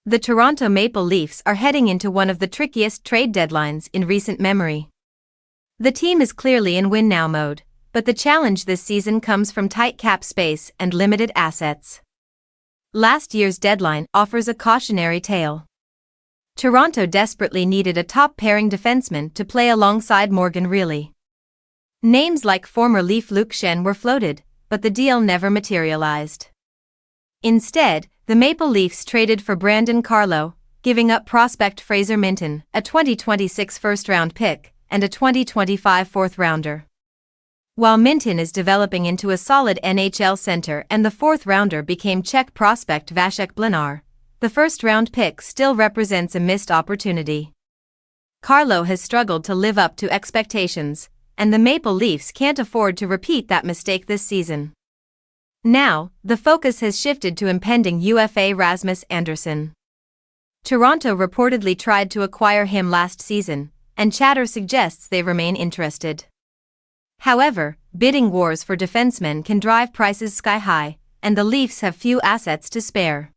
The Toronto Maple Leafs are heading into one of the trickiest trade deadlines in recent memory. The team is clearly in win-now mode, but the challenge this season comes from tight cap space and limited assets. Last year's deadline offers a cautionary tale. Toronto desperately needed a top-pairing defenseman to play alongside Morgan Rielly. Names like former Leaf Luke Schenn were floated, but the deal never materialized. Instead, the Maple Leafs traded for Brandon Carlo, giving up prospect Fraser Minten, a 2026 first-round pick, and a 2025 fourth-rounder. While Minten is developing into a solid NHL center and the fourth-rounder became Czech prospect Vashek Blanar, the first-round pick still represents a missed opportunity. Carlo has struggled to live up to expectations, and the Maple Leafs can't afford to repeat that mistake this season. Now, the focus has shifted to impending UFA Rasmus Andersson. Toronto reportedly tried to acquire him last season, and chatter suggests they remain interested. However, bidding wars for defensemen can drive prices sky high, and the Leafs have few assets to spare.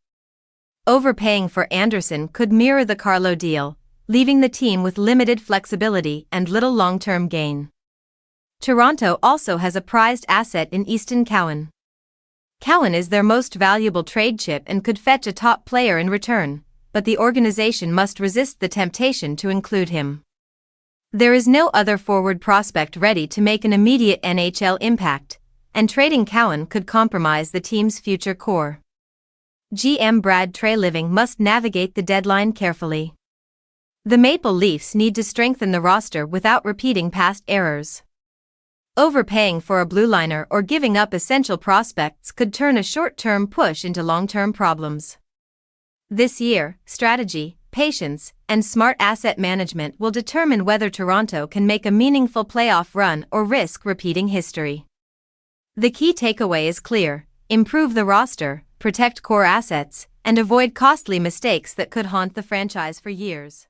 Overpaying for Andersson could mirror the Carlo deal, leaving the team with limited flexibility and little long-term gain. Toronto also has a prized asset in Easton Cowan. Cowan is their most valuable trade chip and could fetch a top player in return, but the organization must resist the temptation to include him. There is no other forward prospect ready to make an immediate NHL impact, and trading Cowan could compromise the team's future core. GM Brad Treliving must navigate the deadline carefully. The Maple Leafs need to strengthen the roster without repeating past errors. Overpaying for a blue liner or giving up essential prospects could turn a short-term push into long-term problems. This year, strategy, patience, and smart asset management will determine whether Toronto can make a meaningful playoff run or risk repeating history. The key takeaway is clear: improve the roster, protect core assets, and avoid costly mistakes that could haunt the franchise for years.